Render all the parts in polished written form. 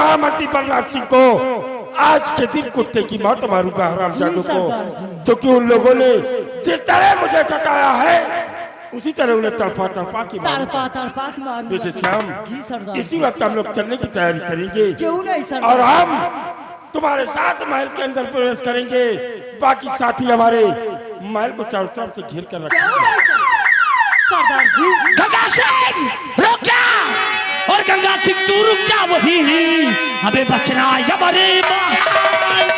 महामंत्री बलराज सिंह को आज के दिन कुत्ते की मौत मारूंगा हरामजादों को, क्योंकि उन लोगों ने जिस तरह मुझे सताया है उसी तरह उन्हें तड़पा की मारूंगा। बेटे श्याम, इसी वक्त हम लोग चलने की तैयारी करेंगे। क्यों नहीं सरदार? और हम तुम्हारे साथ महल के अंदर प्रवेश करेंगे, बाकी साथी हमारे महल को चारों तरफ से घेर कर रखेंगे। सरदार जी, गंगा सिंह रुक जा, और गंगा सिंह तू रुक जा, वही हमें बचना हमारे महल।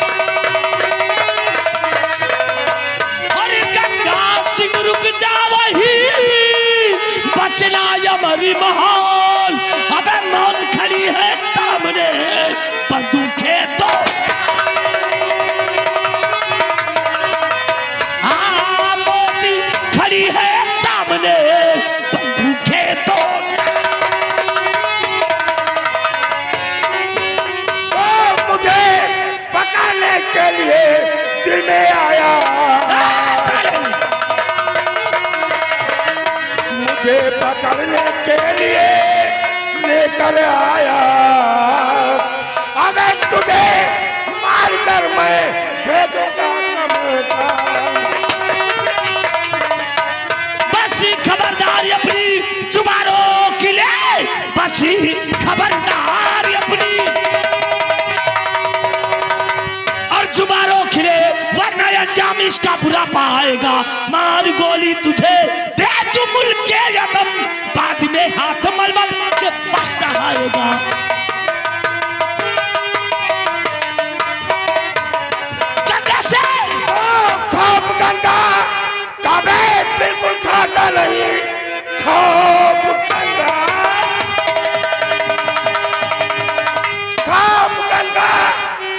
और गंगा सिंह रुक जा, वही बचना हमारी महल। अबे मौत खड़ी है सामने, बंदूकें तो हाँ, मौत खड़ी है सामने, बंदूकें तो मुझे पकड़ने के लिए दिल में आया, मुझे पकड़ने के लिए लेकर आया। अबे तुझे मारकर मैं भेजूंगा समझा। बस खबरदार अपनी जुबानों के लिए, बस खबरदार अपनी और जुबानों के लिए, वरना अंजाम इसका बुरा पाएगा। मार गोली तुझे बेचू मुल्क के यतम, बाद में हाथ मलमल के पछता आएगा। गंगा सिंह, खौफ गंगा कभी बिल्कुल खाता नहीं, खौफ गंगा, खौफ गंगा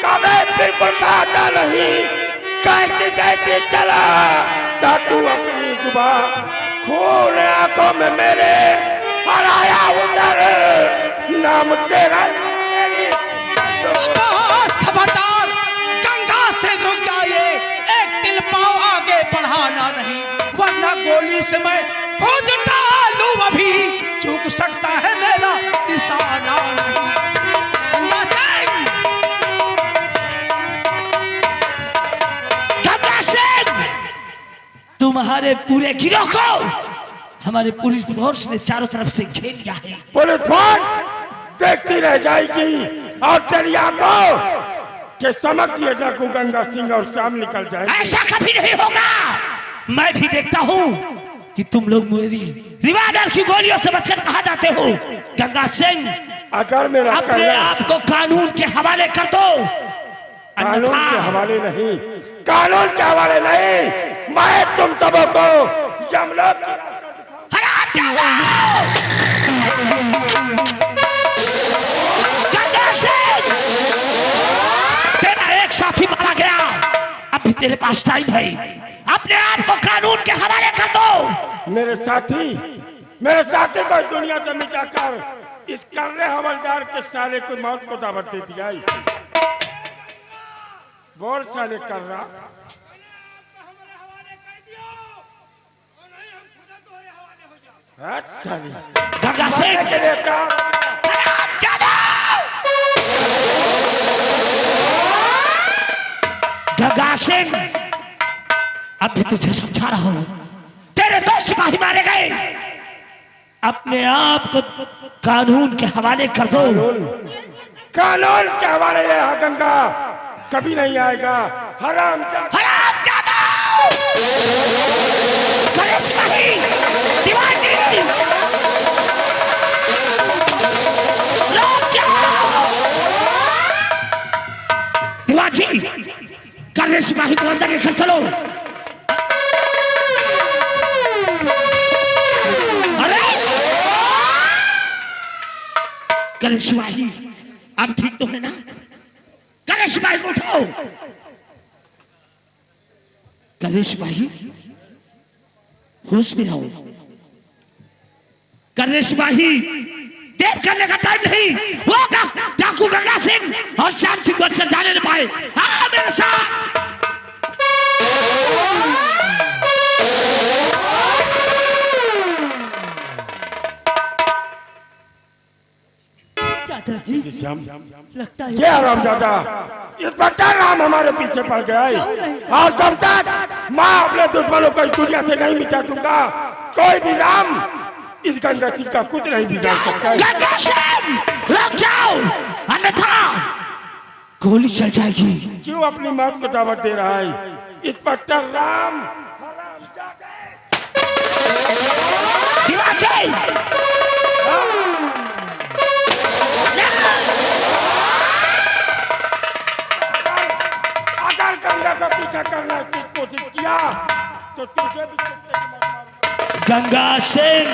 कभी बिल्कुल खाता नहीं। कैसे जैसे चला था तू अपनी जुबान खून आंखों में मेरे हराया उधर नाम तेरा। खबरदार, गंगा से रुक जाइए, एक तिल पाँव आगे बढ़ाना नहीं, वरना गोली से मैं खुद डालूं अभी, चूक सकता है मेरा निशाना नहीं। गंगा सिंह, गंगा सिंह, तुम्हारे पूरे गिरोह को हमारे पुलिस फोर्स ने चारों तरफ से घेर लिया है। पुलिस फोर्स देखती रह जाएगी और तेरी आंखों के समक्ष ये डाकू गंगा सिंह और श्याम निकल जाएंगे। ऐसा कभी नहीं होगा। मैं भी देखता हूँ कि तुम लोग मेरी रिवाल्वर की गोलियों से बचकर कहाँ जाते हो। गंगा सिंह, अगर मेरा अपने आप को कानून के हवाले कर दो। कानून के हवाले नहीं, कानून के हवाले नहीं, मैं तुम सबों को यमलोक की गंगा सिंह, तेरा एक साथी मारा गया, अभी तेरे पास टाइम है, अपने आप को कानून के हवाले कर दो। मेरे साथी को दुनिया से मिटाकर इस कर्रे हवलदार के साले को मौत को दावत दे दिया। बोल साले कर्रा, गंगा सिंह, गंगा सिंह, अभी तुझे समझा रहा हूं, तेरे 2 सिपाही मारे गए, अपने आप को कानून के हवाले कर दो। कानून के हवाले यहाँ गंगा कभी नहीं आएगा। हरामजादा, सिपाही दिवाजी, दिवाजी, कर सिपाही को अंदर लेकर चलो। अरे करे सिपाही, अब ठीक तो है ना? करे सिपाही को उठाओ। करे सिपाही, होश में आओ। करे सिपाही, देर करने का टाइम नहीं। वो डाकू गंगा सिंह और श्याम सिंह बचकर जाने न पाए। आओ मेरे साथ। चाचा जी, बेटी श्याम, लगता है ये हरामजादा इंस्पेक्टर राम हमारे पीछे पड़ गया है और जब तक मैं अपने दुश्मनों को इस दुनिया से नहीं मिटा दूंगा कोई भी राम इस गंगा सिंह का कुछ नहीं बिगाड़ सकता है। गंगा सिंह रुक जाओ, अन्यथा गोली चल जाएगी। क्यों अपनी मौत को दावत दे रहा है इंस्पेक्टर राम? शिवाजी अगर गंगा का पीछा करने की कोशिश किया तो तुझे भी कुत्ते की मौत मारूंगा। गंगा सिंह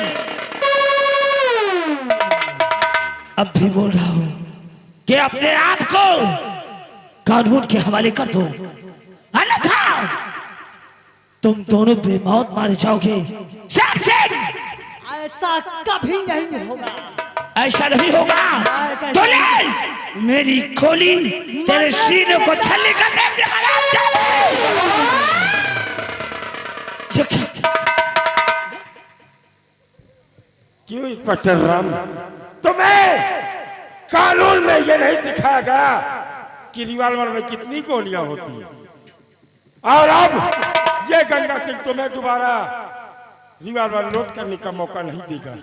अब भी बोल रहा हूं कि अपने आप को कानून के हवाले कर दो, अन्यथा तुम दोनों बेमौत मारे जाओगे। श्याम सिंह ऐसा कभी नहीं होगा। ऐसा नहीं होगा तो ले मेरी गोली तेरे सीने को छल्ली करने की हराम क्यों इंस्पेक्टर राम, तुम्हें कानून में ये नहीं सिखाया गया कि रिवॉल्वर में कितनी गोलियां होती है? और अब ये गंगा सिंह तुम्हें दोबारा रिवॉल्वर लोड करने का मौका नहीं देगा।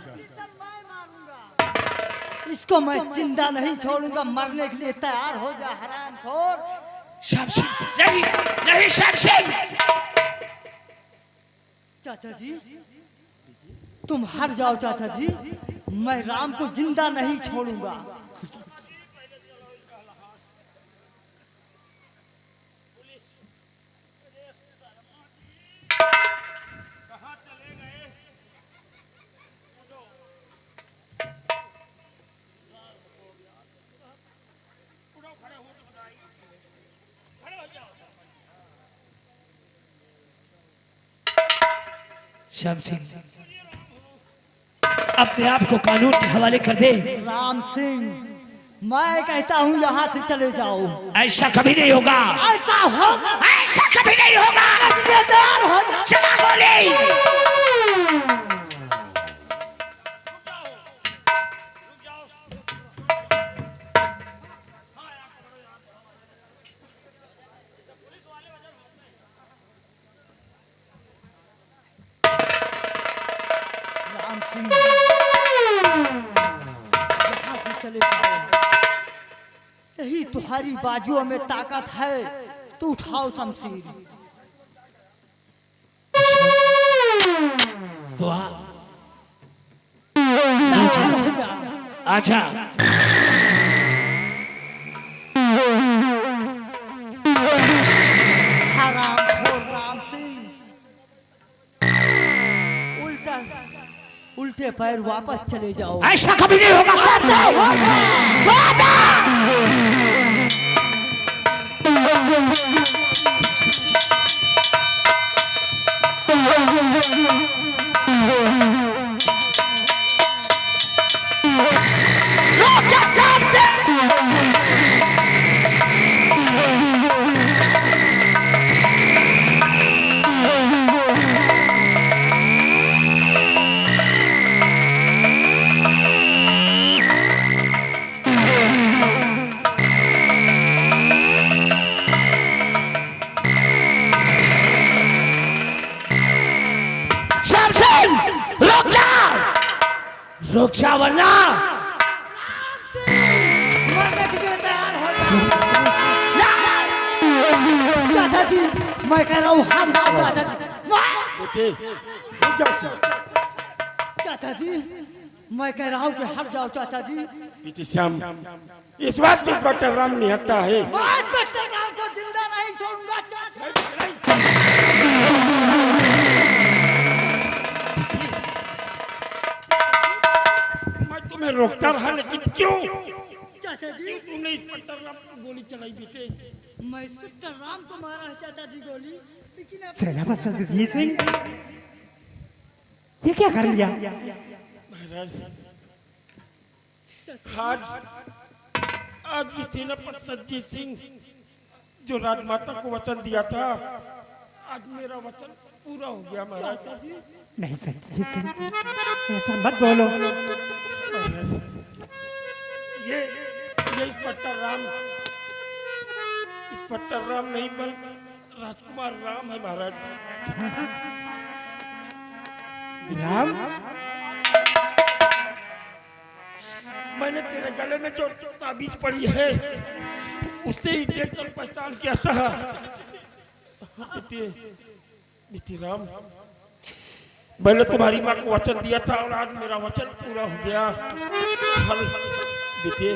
इसको मैं जिंदा नहीं छोड़ूंगा, मरने के लिए तैयार हो जा हरामखोर। श्याम सिंह नहीं, नहीं श्याम सिंह। चाचा जी तुम हट जाओ चाचा जी, मैं राम को जिंदा नहीं छोड़ूंगा। श्याम सिंह अपने आप को कानून के हवाले कर दे। राम सिंह मैं कहता हूँ यहाँ से चले जाओ। ऐसा कभी नहीं होगा, ऐसा होगा, ऐसा कभी नहीं होगा। तैयार हो जाओ। चला गोली। राम सिंह यहाँ से चले जाओ। यही तुम्हारी बाजुओं में ताकत है, तो उठाओ शमशीर। तो चल हो जा। आजा हरामखोर राम सिंह, उल्टे पैर वापस चले जाओ। ऐसा कभी नहीं होगा। रुक जा वरना मरने के लिए तैयार हो जाओ। चाचा जी मैं कह रहा हूँ हम जाओ चाचा जी। बेटे रुक जाओ श्याम। चाचा जी मैं कह रहा हूँ कि हट जाओ चाचा जी। बेटे श्याम, इस बात इंस्पेक्टर राम निहत्ता है। मैं इंस्पेक्टर राम को जिंदा नहीं छोड़ूंगा चाचा। मैं तुम्हें रोकता रहा लेकिन क्यों? चाचा जी तुमने इंस्पेक्टर राम को गोली चलाई बेटे? मैं इंस्पेक्टर राम को मारा है चाचा जी गोली, लेकिन अब सेनापति सतजीत सिंह ये क्या कर लिया? महाराज आज ये सेनापति सतजीत सिंह जो राजमाता को वचन दिया था, आज मेरा वचन पूरा हो गया महाराज। नहीं सतजीत सिंह ऐसा मत बोलो। महाराज ये ये इंस्पेक्टर राम नहीं बल राजकुमार राम है महाराज। राम मैंने तेरे गले में जो ताबीज पड़ी है उससे ही देखकर पहचान किया था। बेटी राम, मैंने तुम्हारी माँ को वचन दिया था और आज मेरा वचन पूरा हो गया। बेटे,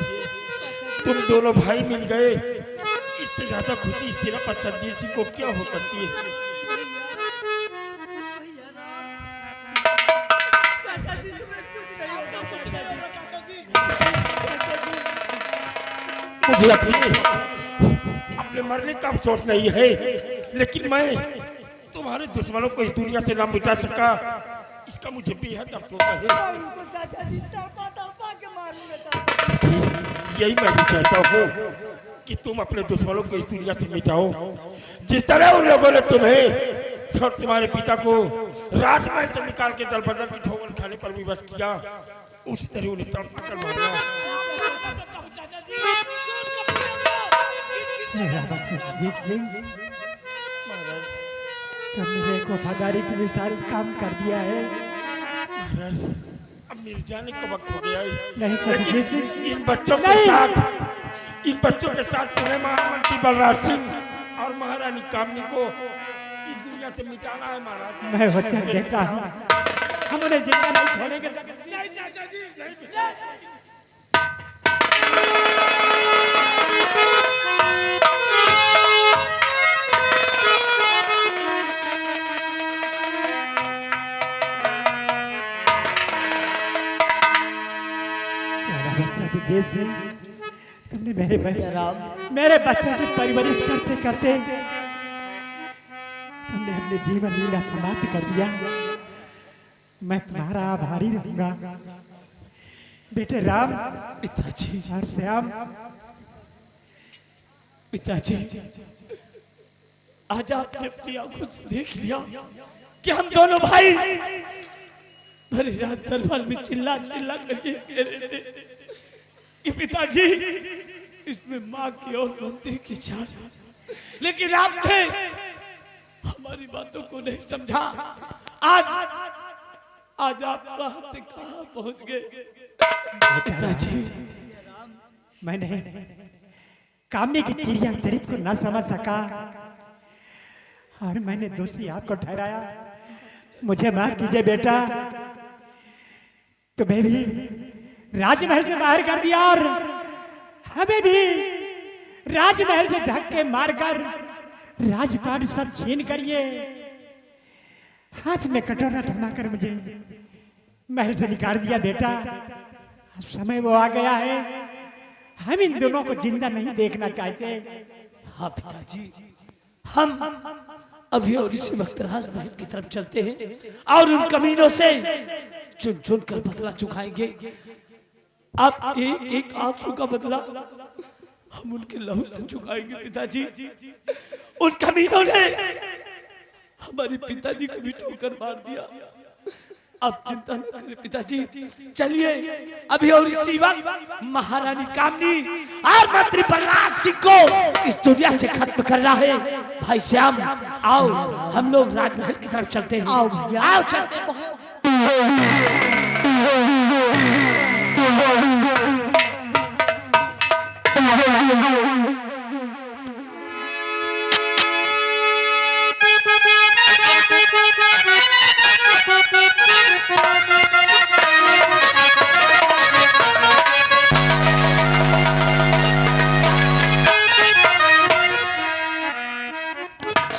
तुम दोनों भाई मिल गए, इससे ज्यादा खुशी सिर्फ संजीव सिंह को क्या हो सकती है। मुझे अपने मरने का अफसोस नहीं है, लेकिन मैं तुम्हारे दुश्मनों को इस दुनिया से ना मिटा सका, इसका मुझे बेहद अफसोस है। यही मैं भी चाहता हूँ कि तुम अपने दुश्मनों को इस दुनिया से मिटाओ। जिस तरह उन लोगों ने तुम्हें और तुम्हारे पिता को राजमहल से निकाल के दल बदल की ठोकर खाने पर विवश किया, उसी तरह उन्हें तड़पा कर मारना। मेरा बच्चा जीत सिंह, तुम मेरे को वफादारी के अनुसार काम कर दिया है। महाराज, अब मेरे जाने का वक्त हो गया है। नहीं संजीव सिंह, इन बच्चों के साथ तुम्हें महामंत्री बलराज सिंह और महारानी कामनी को इस दुनिया से मिटाना है महाराज। मैं वचन देता हूँ, हम उन्हें जिंदा नहीं छोड़ेंगे। नहीं चाचा जी, नहीं। संजीव सिंह, तुमने मेरे बच्चे की परवरिश करते करते तुमने अपने जीवन लीला समाप्त कर दिया। मैं तुम्हारा आभारी रहूंगा। बेटे राम, पिताजी और श्याम, पिताजी, आज आपने अपनी आंखों से देख लिया कि हम दोनों भाई भरी रात दरबार में चिल्ला चिल्ला करके कह रहे थे कि पिताजी, इसमें माँ की और मंत्री की चाल, लेकिन आपने हमारी बातों को नहीं समझा। आज आप कहां से कहां पहुंच गए पिताजी। मैंने कामने की क्रिया चरित्र को न समझ सका और मैंने दोषी आपको ठहराया। मुझे माफ कीजिए बेटा, तुम्हें भी राजमहल से बाहर कर दिया और हमें भी राजमहल से धक्के मारकर राजपाट सब छीन करिए हाथ में कटोरा थमाकर मुझे महल से निकाल दिया। बेटा, समय वो आ गया है, हम इन दोनों को जिंदा नहीं देखना चाहते। हाँ पिताजी, हम अभी और इसी वक्त राजमहल की तरफ चलते हैं और उन कमीनों से चुन चुन कर बदला चुकाएंगे। आप एक एक आंसू का बदला हम उनके लहू से चुकाएंगे पिताजी। उन कमीनों ने हमारे पिताजी को भी ठोकर मार दिया। आप चिंता न करें पिताजी, चलिए अभी और इसी वक्त महारानी कामनी और मंत्री बलराज सिंह को इस दुनिया से खत्म करना है। भाई श्याम, आओ हम लोग राजमहल की तरफ चलते हैं। आओ चलते हैं।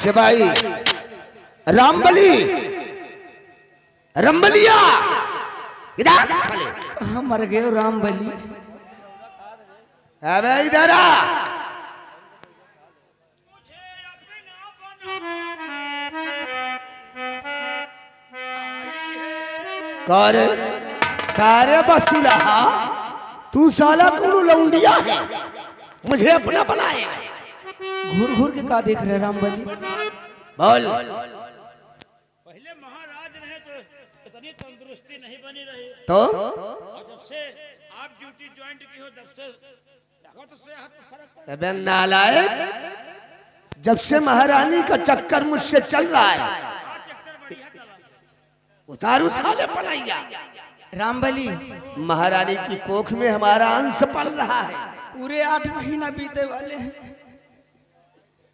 सिपाही रामबली, रंबलिया इधर साले। कहाँ मर गए राम बली? अबे इधर आ। कर सारे बसीला, तू साला कौन लौंडिया है, मुझे अपना बनाएगा। घूर घूर के का देख रहे राम बली? बोल। पहले महाराज रहे तो इतनी तंदुरुस्ती नहीं बनी रही, तो और जब से आप ड्यूटी ज्वाइन की हो तब से अबे नालायक, जब से महारानी का चक्कर मुझसे चल रहा है, उतारू साले पलाइया। रामबली, महारानी की कोख में हमारा अंश पल रहा है। पूरे 8 महीना बीते वाले हैं।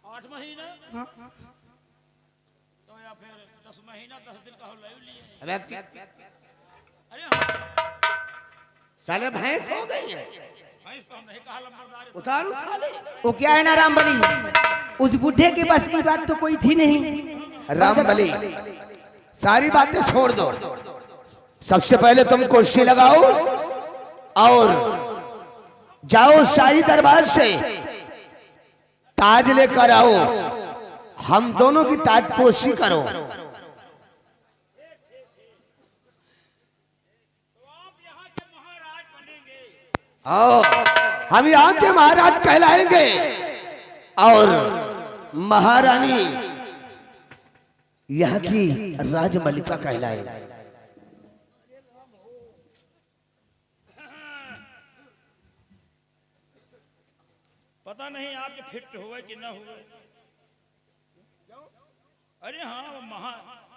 8 महीना? हाँ। तो या फिर 10 महीना 10 दिन का हो ले लिए। अबे अरे हाँ, साले भैंस हो गई है। भैंस तो हम नहीं कहा लंबरदार है। उतारू साले। वो क्या है ना रामबली, उस बुढ़े के बस की बात तो कोई थी नहीं। रामबली, सारी बातें छोड़ दो। सबसे पहले तुम कुर्सी लगाओ और जाओ शाही दरबार से ताज लेकर आओ। हम दोनों की ताजपोशी करो। आओ, हम यहाँ के महाराज कहलाएंगे और महारानी यहाँ की राजमलिका कहलाएंगे। पता नहीं आपके फिट हुए कि न हुए। अरे हाँ, वो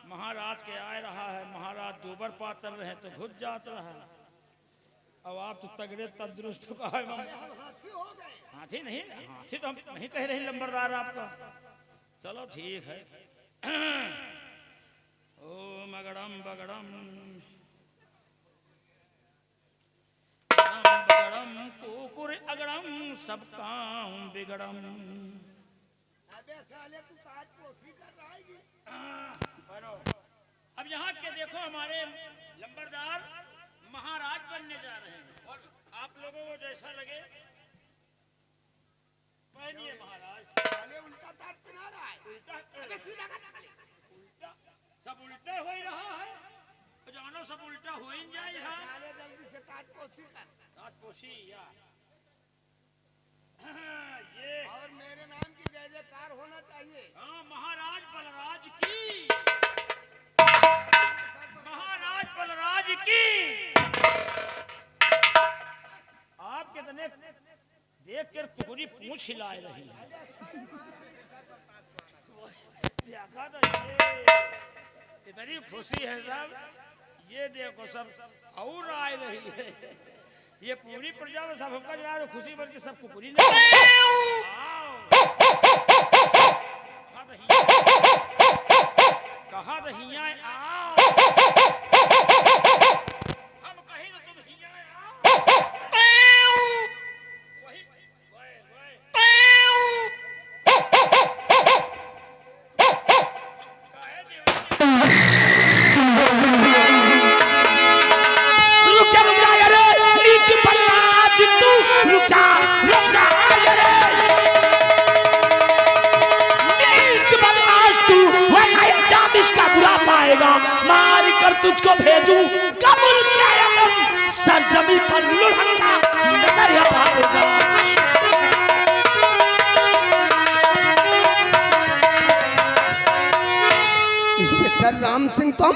महाराज के आए रहा है। महाराज दोबर पातर रहे तो घुस जात रहा। अब आप तो तगड़े तंदुरुस्त का है। हाथी नहीं, हाथी तो हम नहीं कह रहे लंबरदार आपका। चलो ठीक है। ओ मगड़म बगड़म बगड़म कुकुर अगड़म सब काम बिगड़म। अब यहाँ के देखो, हमारे लंबरदार महाराज बनने जा रहे हैं और आप लोगों को जैसा लगे पहनिए। महाराज उल्टा ताज पहना रहा है। उल्टा सब उल्टा हो ही रहा है। जानो सब उल्टा हो ही जाए। जल्दी से ताजपोशी कर। ताजपोशी या ये और मेरे नाम की जय जयकार होना चाहिए। हाँ, महाराज बलराज की, महाराज बलराज की। आप कितने देख कर पूरी पूंछ हिलाए रही है। देखा तो ये इतनी खुशी है सब। ये देखो सब और आए रही है। ये पूरी प्रजा में सब हमका जो है खुशी बल्कि सब कुकुरी नहीं। कहा तो हिया आओ। हम कहीं तो तुम हिया आओ। वही रुक जा अरे नीच बलराज तू रुक जा अरे नीच बलराज तू वरना अंजाम इसका बुरा पाएगा। मार कर तुझको भेजूं कबूल क्या सरजमी पर लुढ़कता नजर हटाएगा। इंस्पेक्टर राम सिंह, तुम?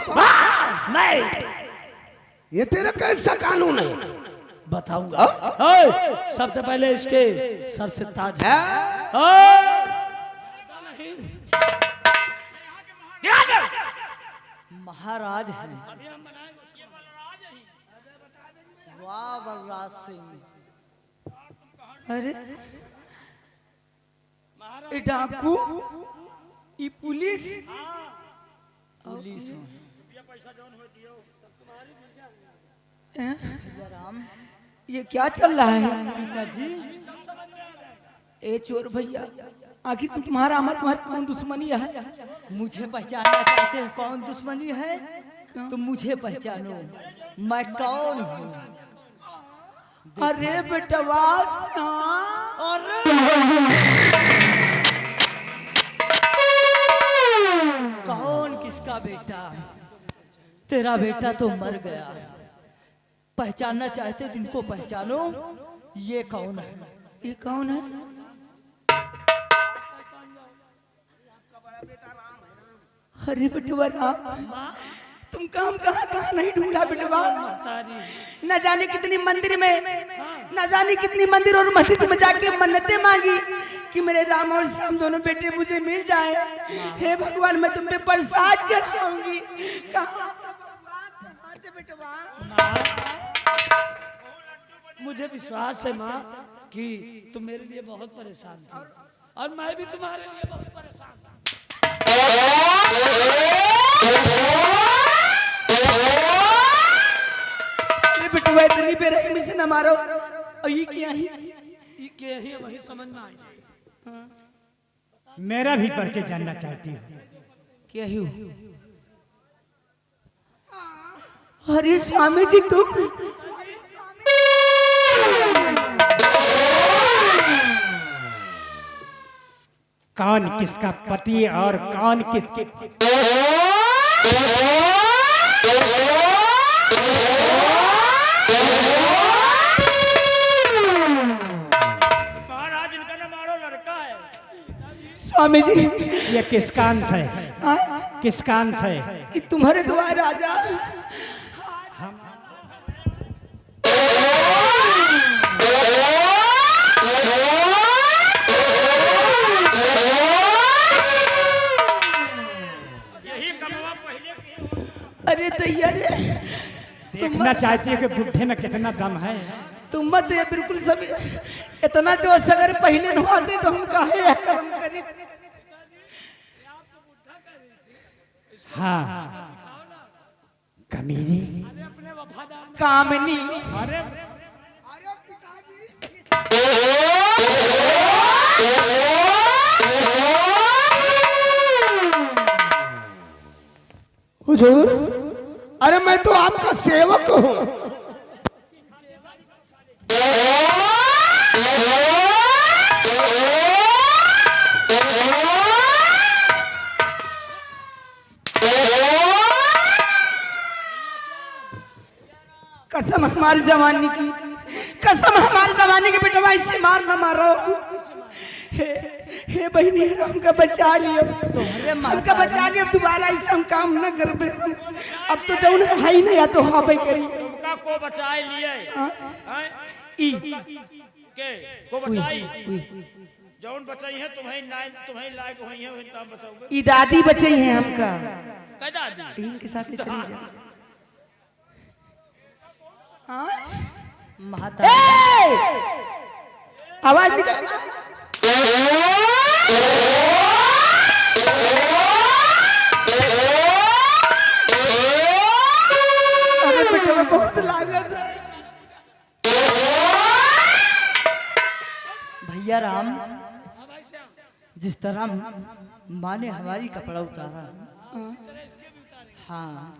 नहीं, ये तेरा कैसा कानून है? बताऊंगा। सबसे पहले इसके सर से ताज है? महाराज है। वाह बलराज सिंह। अरे ये डाकू, ये पुलिस पुलिस राम, ये क्या चल रहा है पिताजी? ए चोर भैया, आखिर तुम्हारा हमारी कौन दुश्मनी है? मुझे पहचानना चाहते हैं कौन दुश्मनी है? तो मुझे पहचानो, मैं कौन हूँ? अरे बेटवा, अरे कौन किसका बेटा? तेरा बेटा तो मर गया। पहचानना चाहते हो जिनको पहचानो। ये कौन है? ये कौन है? अरे बेटवा राम, तुम कहाँ कहाँ कहाँ नहीं ढूंढा बेटवा। महतारी न जाने कितनी मंदिर में, न जाने कितनी मंदिर और मस्जिद में जाके मन्नतें मांगी कि मेरे राम और श्याम दोनों बेटे मुझे मिल जाए। हे भगवान मैं तुम पे प्रसाद चढ़ाऊंगी। कहाँ से बेटवा? मुझे विश्वास है माँ कि तुम मेरे लिए बहुत परेशान थी और मैं भी तुम्हारे लिए बहुत परेशान था। अरे बेटवा इतनी बेरहमी से न मारो। और ये क्या है वही समझ में आई। मेरा भी परिचय जानना चाहती हूँ। क्या ही? अरे स्वामी जी तुम कौन किसका पति और कौन किसके महाराज इनका ना मारो, लड़का है। स्वामी जी ये किसका अंश है? किसका अंश है? ये तुम्हारे द्वार राजा। अरे दैया रे, देखना चाहती है कि बुढ़े में कितना दम है। तुम मत ये बिल्कुल सब इतना जो अगर पहले नहाते तो हम काहे यह कर्म करें। हाँ कमीनी कामनी हुजूर, अरे मैं तो आपका सेवक हूँ। कसम हमारे जमाने की, कसम हमारे जमाने की बेटवा, इससे मार ना मारो। हे बहनी हमका बचा लियो, हमका बचा लियो। दोबारा ऐसा हम काम न करबे। अब तो जौन है ही नहीं, या तो हाँ भाई करी तुमका को बचाए लिए ई के को बचाई जौन बचाई है तुम्हें लायक हुई है वही तब बचाओगे। ई दादी बचाई है हमका। कह दादी इनके साथ ही चली जा। माता आवाज निकाल। अरे बेटा बहुत लागत है। भैया राम, जिस तरह माँ ने हमारी कपड़ा उतारा, हाँ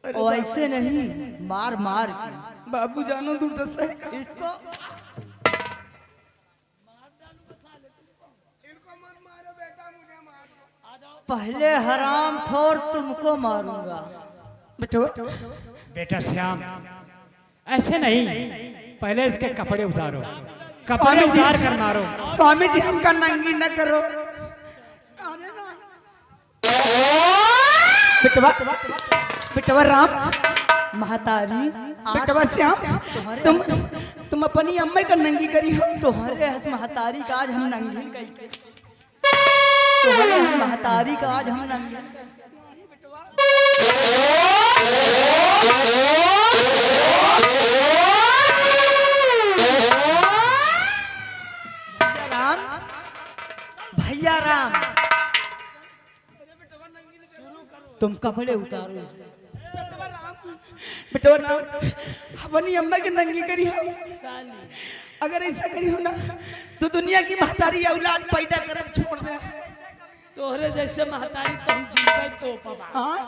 और ऐसे नहीं मार मार के। बाबू जानो दुर्दशा है इसको पहले हराम खोर तुमको मारूंगा। बेटा श्याम, ऐसे नहीं, पहले इसके कपड़े उतारो, कपड़े स्वामी जी, उतार कर मारो। स्वामी जी हमका नंगी न करो। बेटवा बेटवा राम, महतारी बेटवा श्याम, तुम अपनी अम्मा का नंगी करी हो। तुम्हारे हस महतारी का आज हम नंगी करके, तुम्हारे महतारी का आज हम नंगी। भैया राम, तुम कपड़े उतारो। बेटवा राम, अपनी अम्मा की नंगी करी हो। अगर ऐसा करी हो ना तो दुनिया की महतारी औलाद पैदा करब छोड़ दे। तोहरे जैसे महतारी तो हम जीवे तो पापा। हाँ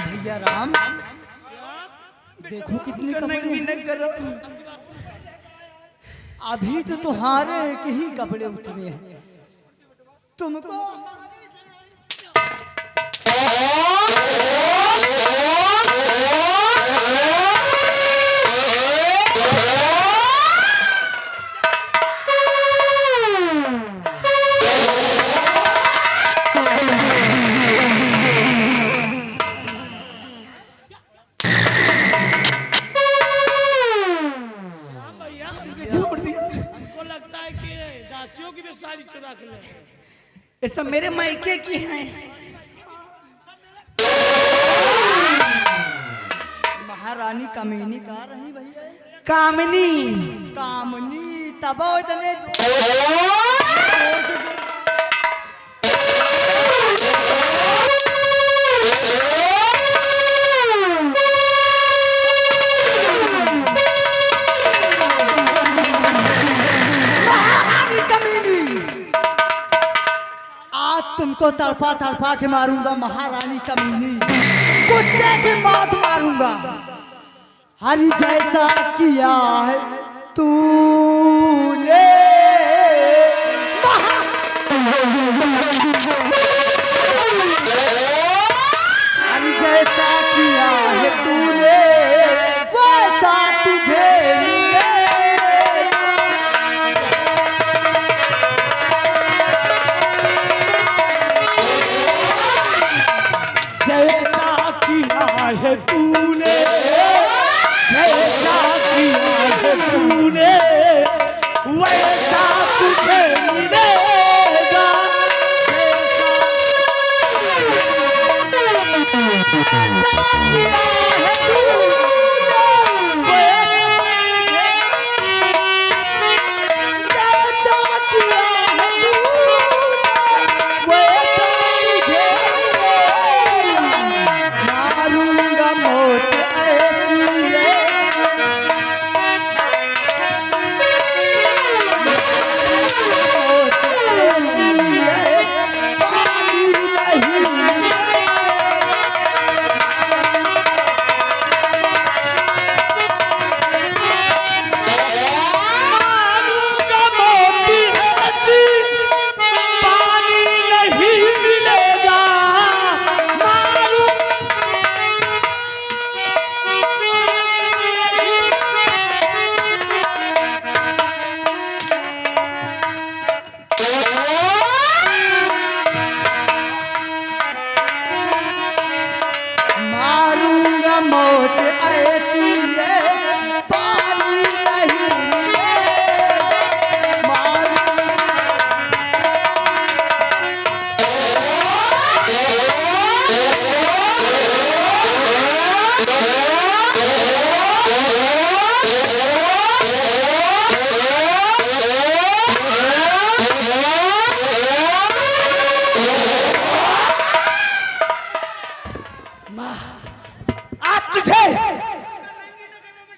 भैया राम, देखो कितने नंगी कपड़े। न करो। अभी तो तुम्हारे के ही कपड़े उतरे हैं, तुमको दासियों की भी सारी चुरा के ले ये सब मेरे मायके की हैं। महारानी कमीनी कहाँ रही भैया? कामिनी कामनी तब इतने तुमको तड़पा तड़पा के मारूंगा महारानी कमीनी, कुत्ते की मौत मारूंगा। हरी जैसा किया है तूने हरी जैसा किया है तूने वैसा तुझे है तूने, जैसा किया है तूने वैसा तुझे मिलेगा।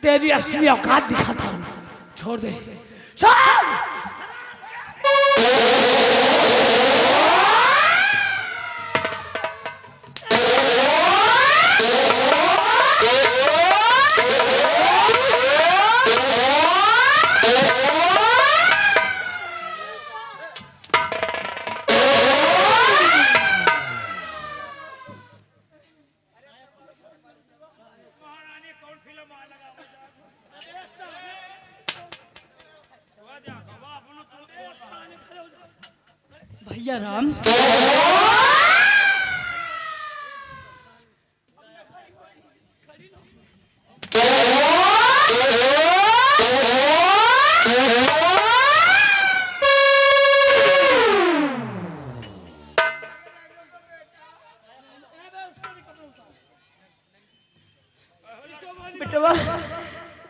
तेरी असली औकात दिखाता हूँ, छोड़ दे। भैया राम बेटवा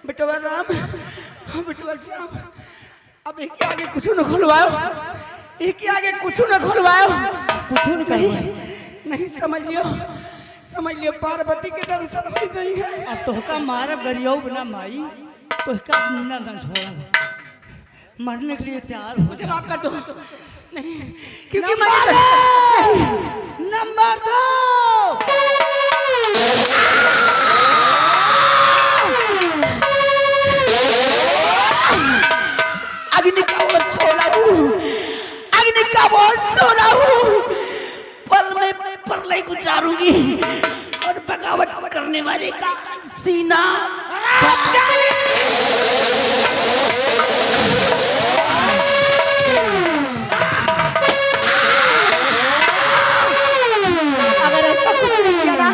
बेटवा राम बेटवा श्याम, अब एक के आगे कुछ न खुलवाओ, एक के आगे कुछ न खुलवाओ, कुछ नहीं नहीं समझ लियो पार्वती के दर्शन हो जाइए। अब तोहका मारब गरियो बिना माई, तोहका न छोड़ा, मरने के लिए तैयार हो मुझे माफ कर दो। नहीं क्योंकि नंबर मैं दो, नंबर दो। अग्नि का वो सोना हूँ, अग्नि का वो सोना हूँ, पल में प्रलय गुजारूंगी और बगावत करने वाले का सीना अगर ऐसा कुछ नहीं किया ना,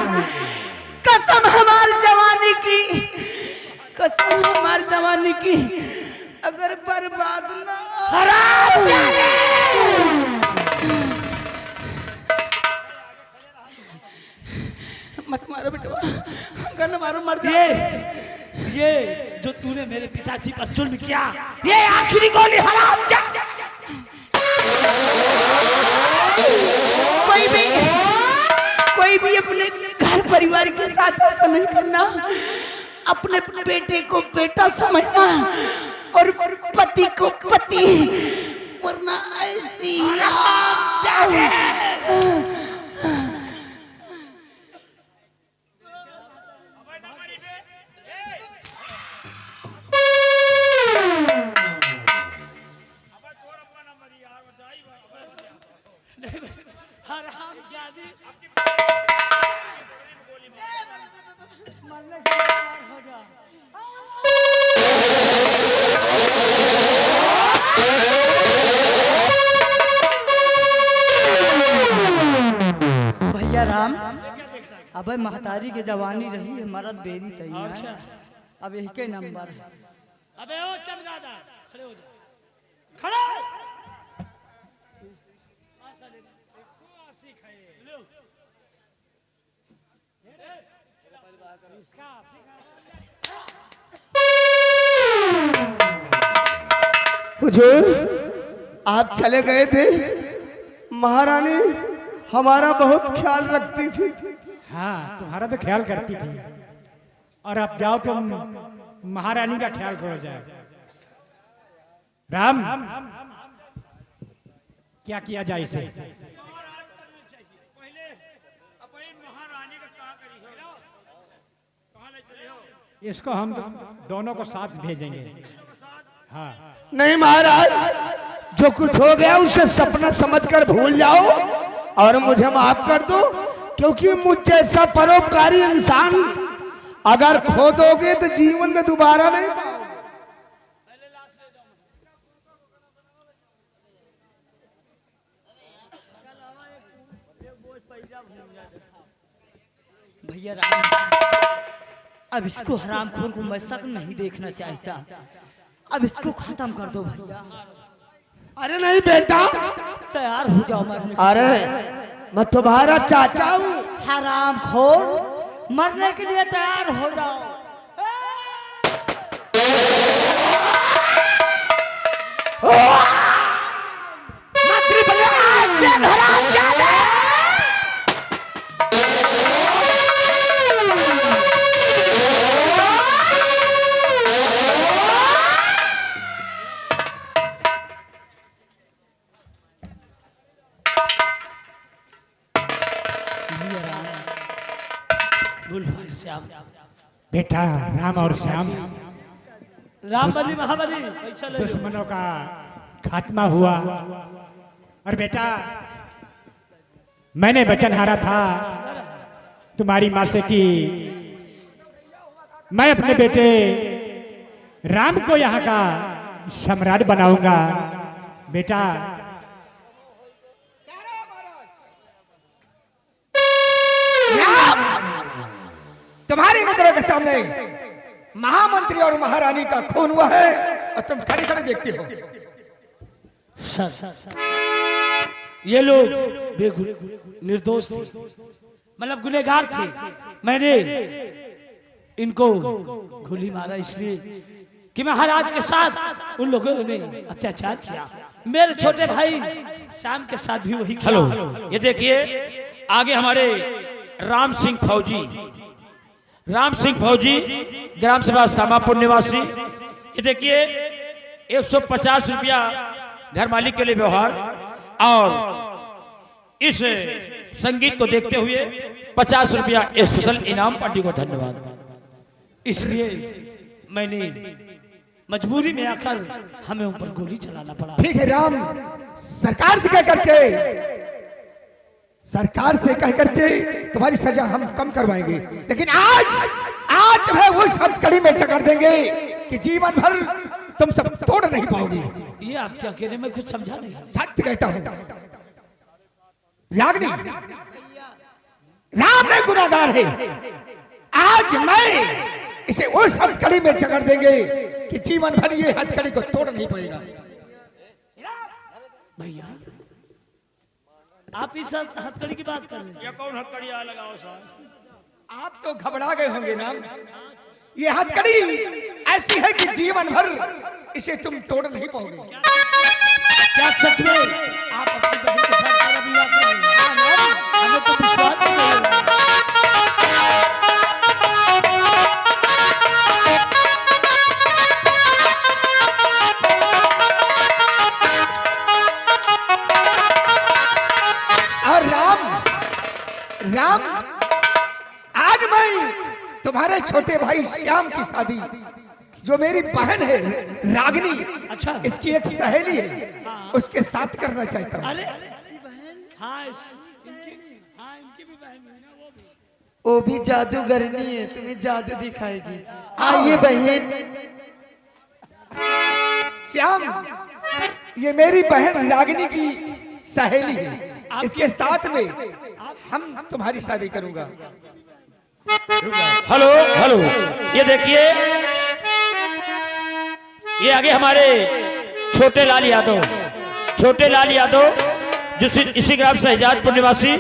कसम हमारी जवानी की, कसम हमारी जवानी की, अगर बर्बाद ना मत मारो बेटवा, गन मारो, मर जा। ये जो तूने मेरे पिताजी पर जुल्म किया, ये आखिरी गोली हराम जा। कोई भी अपने घर परिवार के साथ ऐसा नहीं करना। अपने बेटे को बेटा समझना और पति को पति, वरना ऐसी भैया राम, अब महतारी के जवानी रही है, मरद बेरी तैयार है, अब यही के नंबर है। अबे ओ चमगादड़, खड़े हो जा, खड़े। हुजूर, आप चले गए थे, महारानी हमारा बहुत ख्याल रखती थी। हाँ, तुम्हारा तो ख्याल करती थी, और अब जाओ तुम महारानी का ख्याल करो जाए। राम, क्या किया जाए इसे? इसको हम दोनों को साथ भेजेंगे। हाँ, नहीं महाराज, जो कुछ हो गया उसे सपना समझकर भूल जाओ और मुझे माफ कर दो, क्योंकि मुझ जैसा परोपकारी इंसान अगर खो दोगे तो जीवन में दोबारा नहीं पाओगे। भैया राम, अब इसको हरामखोर को मैं शक नहीं देखना चाहता। अब इसको खत्म कर दो भैया। अरे नहीं बेटा, तैयार हो जाओ मरने के अरे मैं तुम्हारा चाचा हूँ। हरामखोर, मरने के लिए तैयार हो जाओ। बेटा राम और श्याम, राम बली महाबली, पैसा ले लो। दुश्मनों का खात्मा हुआ। और बेटा, मैंने वचन हारा था तुम्हारी माँ से कि मैं अपने बेटे राम को यहाँ का सम्राट बनाऊंगा। बेटा, तुम्हारी नजरों के सामने महामंत्री और महारानी का खून हुआ है और तुम खड़े खड़े देखते हो। सर, ये लोग निर्दोष थे, मतलब गुनहगार थे। मैंने इनको गोली मारा इसलिए कि महाराज के साथ उन लोगों ने अत्याचार किया। मेरे छोटे भाई श्याम के साथ भी वही किया। हेलो, ये देखिए आगे हमारे राम सिंह फौजी, ग्राम सभा सामापुर निवासी। ये देखिए 150 रुपया घर मालिक के लिए व्यवहार, और इस संगीत को देखते हुए 50 रुपया स्पेशल इनाम। पार्टी को धन्यवाद। इसलिए मैंने मजबूरी में आकर हमें ऊपर गोली चलाना पड़ा। ठीक है राम, सरकार से कह करके तुम्हारी सजा हम कम करवाएंगे, लेकिन आज तुम्हें वो हथकड़ी में जकड़ देंगे कि जीवन भर तुम सब तोड़ नहीं पाओगे। ये आप क्या कह रहे हैं? मैं कुछ समझा नहीं। सत्य कहता हूं याग्नि, राम ने गुनाहगार है। आज मैं इसे उस हथकड़ी में जकड़ देंगे कि जीवन भर ये हथकड़ी को तोड़ नहीं पाएगा। भैया आप इस हथकड़ी की बात कर रहे हैं? ये कौन हथकड़ी आ लगाओ साहब? आप तो घबरा गए होंगे ना। ये हथकड़ी ऐसी है कि जीवन भर इसे तुम तोड़ नहीं पाओगे। क्या सच में आप अपनी बहन के साथ मेरा विवाह कर रहे हैं? हमें तो विश्वास नहीं हो रहा। और राम आज मैं तुम्हारे छोटे भाई श्याम की शादी, जो मेरी बहन है रागिनी, अच्छा इसकी एक सहेली है, उसके साथ करना चाहता हूँ। अरे हाँ इनकी भी बहन है ना, वो भी। वो भी जादूगरनी है, तुम्हें जादू दिखाएगी। आइए बहन। श्याम, ये मेरी बहन रागिनी की सहेली है, इसके साथ में हम तुम्हारी शादी करूंगा। हेलो हेलो, ये देखिए, ये आगे हमारे छोटे लाल यादव जो इसी ग्राम शहजादपुर निवासी